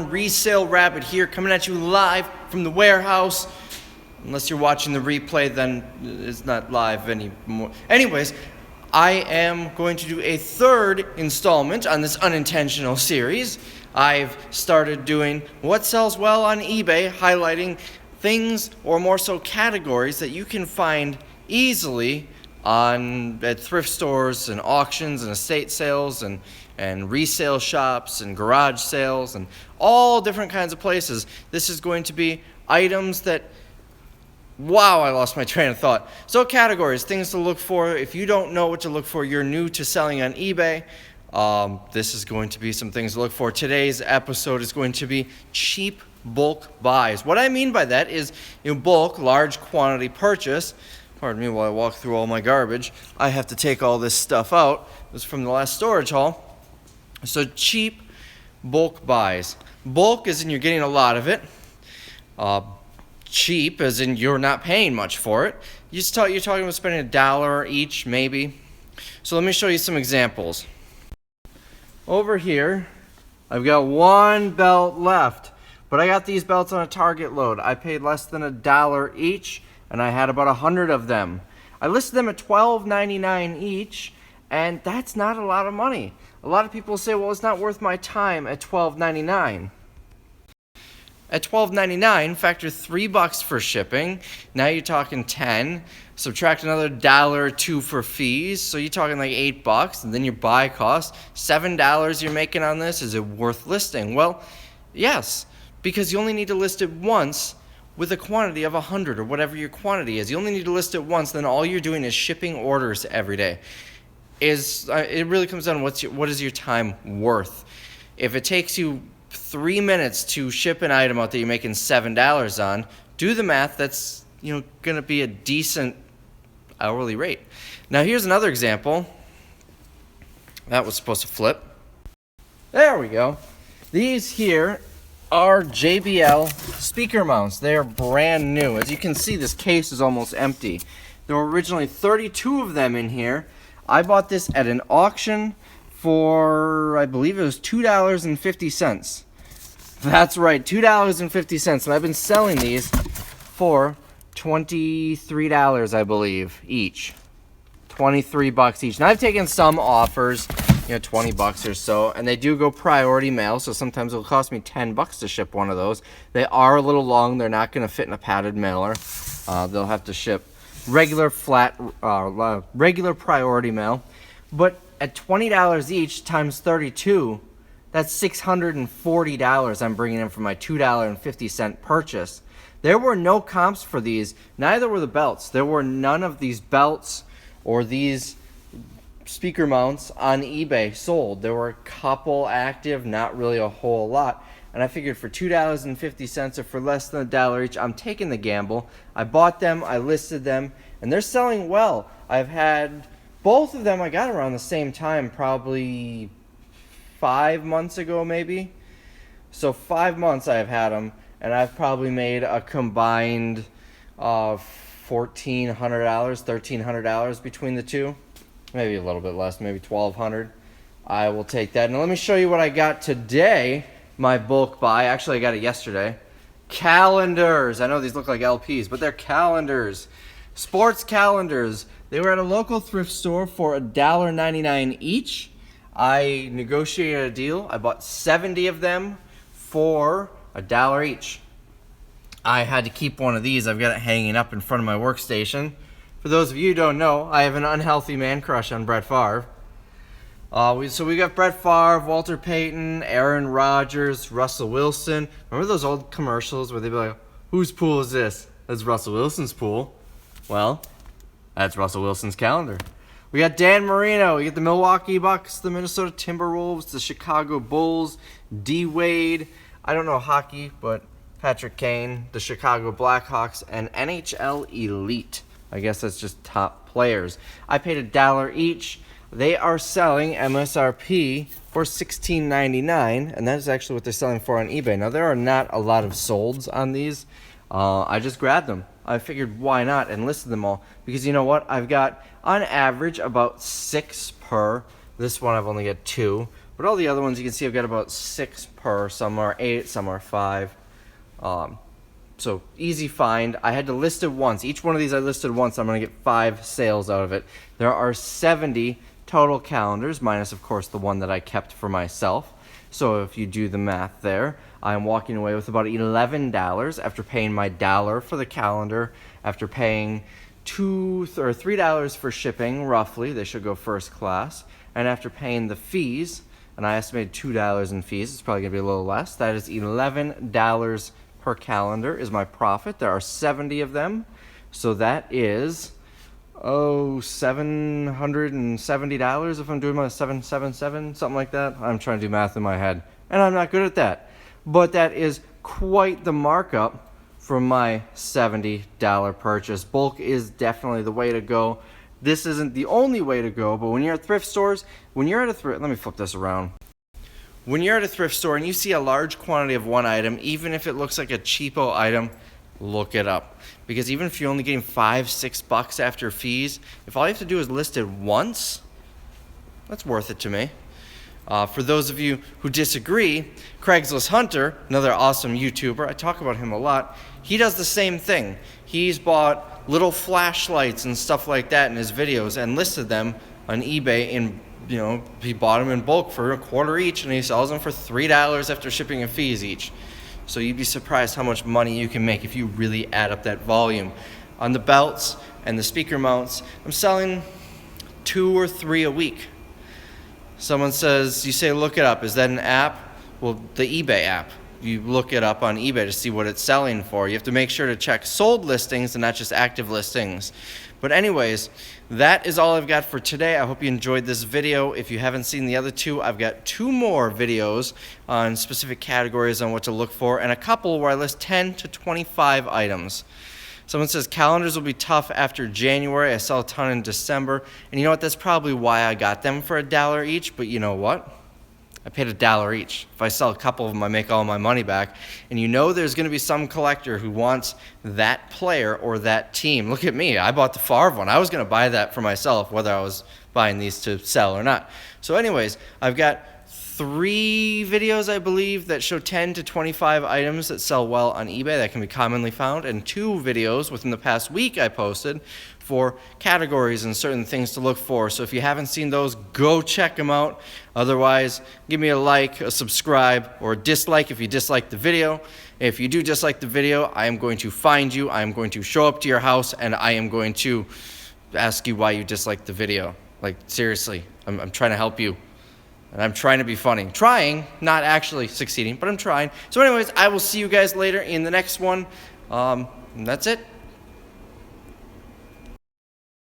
Resale Rabbit here, coming at you live from the warehouse. Unless you're watching the replay, then it's not live anymore. Anyways, I am going to do a third installment on this unintentional series. I've started doing what sells well on eBay, highlighting things, or more so categories, that you can find easily at thrift stores and auctions and estate sales and resale shops and garage sales and all different kinds of places. This is going to be items that, wow, I lost my train of thought. So categories, things to look for. If you don't know what to look for, you're new to selling on eBay, this is going to be some things to look for. Today's episode is going to be cheap bulk buys. What I mean by that is, bulk, large quantity purchase. Pardon me while I walk through all my garbage. I have to take all this stuff out. It was from the last storage haul. So cheap bulk buys. Bulk as in you're getting a lot of it. Cheap as in you're not paying much for it. You're talking about spending $1 each, maybe. So let me show you some examples. Over here, I've got one belt left, but I got these belts on a Target load. I paid less than $1 each, and I had about 100 of them. I listed them at $12.99 each, and that's not a lot of money. A lot of people say, well, it's not worth my time at $12.99. At $12.99, factor $3 for shipping. Now you're talking $10. Subtract another $1 or $2 for fees, so you're talking like $8, and then your buy cost, $7 you're making on this. Is it worth listing? Well, yes, because you only need to list it once with a quantity of 100 or whatever your quantity is. You only need to list it once, then all you're doing is shipping orders every day. It really comes down to what is your time worth. If it takes you 3 minutes to ship an item out that you're making $7 on, do the math. That's going to be a decent hourly rate. Now here's another example. That was supposed to flip. There we go. These here are JBL speaker mounts. They are brand new. As you can see, this case is almost empty. There were originally 32 of them in here. I bought this at an auction for, I believe it was $2.50. That's right, $2.50. And I've been selling these for $23, I believe, each. $23 each. Now I've taken some offers, $20 or so, and they do go priority mail, so sometimes it'll cost me $10 to ship one of those. They are a little long. They're not going to fit in a padded mailer. They'll have to ship regular priority mail. But at $20 each times 32, that's $640 I'm bringing in for my $2.50 purchase. There were no comps for these. Neither were the belts. There were none of these belts or these speaker mounts on eBay sold. There were a couple active, not really a whole lot. And I figured for $2.50 or for less than $1 each, I'm taking the gamble. I bought them, I listed them, and they're selling well. I've had both of them, I got around the same time, probably 5 months ago maybe. So 5 months I've had them, and I've probably made a combined $1,400, $1,300 between the two. Maybe a little bit less, maybe $1,200. I will take that. Now let me show you what I got today. My bulk buy. Actually, I got it yesterday. Calendars. I know these look like LPs, but they're calendars. Sports calendars. They were at a local thrift store for $1.99 each. I negotiated a deal. I bought 70 of them for $1 each. I had to keep one of these. I've got it hanging up in front of my workstation. For those of you who don't know, I have an unhealthy man crush on Brett Favre. So we got Brett Favre, Walter Payton, Aaron Rodgers, Russell Wilson. Remember those old commercials where they'd be like, whose pool is this? That's Russell Wilson's pool. Well, that's Russell Wilson's calendar. We got Dan Marino. We got the Milwaukee Bucks, the Minnesota Timberwolves, the Chicago Bulls, D. Wade. I don't know hockey, but Patrick Kane, the Chicago Blackhawks, and NHL Elite. I guess that's just top players. I paid $1 each. They are selling MSRP for $16.99, and that is actually what they're selling for on eBay. Now, there are not a lot of solds on these. I just grabbed them. I figured why not and listed them all. Because you know what? I've got, on average, about 6 per. This one I've only got 2. But all the other ones, you can see I've got about 6 per. Some are 8, some are 5. So easy find. I had to list it once. Each one of these I listed once. I'm going to get 5 sales out of it. There are 70 total calendars, minus of course the one that I kept for myself. So if you do the math there, I'm walking away with about $11 after paying my $1 for the calendar, after paying $2 or $3 for shipping, roughly. They should go first class. And after paying the fees, and I estimated $2 in fees, it's probably going to be a little less. That is $11 per calendar is my profit. There are 70 of them. So that is, $770 if I'm doing my 777, something like that. I'm trying to do math in my head, and I'm not good at that. But that is quite the markup for my $70 purchase. Bulk is definitely the way to go. This isn't the only way to go, but when you're at thrift stores, let me flip this around. When you're at a thrift store and you see a large quantity of one item, even if it looks like a cheapo item, look it up. Because even if you're only getting $5-6 after fees, if all you have to do is list it once, that's worth it to me. For those of you who disagree, Craigslist Hunter, another awesome YouTuber, I talk about him a lot, he does the same thing. He's bought little flashlights and stuff like that in his videos and listed them on eBay in, he bought them in bulk for $1 each, and he sells them for $3 after shipping and fees each. So you'd be surprised how much money you can make if you really add up that volume. On the belts and the speaker mounts, I'm selling 2 or 3 a week. Someone says, you say look it up, is that an app? Well, the eBay app. You look it up on eBay to see what it's selling for. You have to make sure to check sold listings and not just active listings. But anyways, that is all I've got for today. I hope you enjoyed this video. If you haven't seen the other 2, I've got 2 more videos on specific categories on what to look for, and a couple where I list 10 to 25 items. Someone says calendars will be tough after January. I sell a ton in December. And you know what? That's probably why I got them for $1 each. But you know what? I paid $1 each. If I sell a couple of them, I make all my money back. And there's going to be some collector who wants that player or that team. Look at me. I bought the Favre one. I was going to buy that for myself, whether I was buying these to sell or not. So anyways, I've got 3 videos, I believe, that show 10 to 25 items that sell well on eBay that can be commonly found, and 2 videos within the past week I posted for categories and certain things to look for. So if you haven't seen those, go check them out. Otherwise, give me a like, a subscribe, or a dislike if you dislike the video. If you do dislike the video, I am going to find you, I am going to show up to your house, and I am going to ask you why you disliked the video. Like, seriously, I'm trying to help you. And I'm trying to be funny. Trying, not actually succeeding, but I'm trying. So anyways, I will see you guys later in the next one. That's it.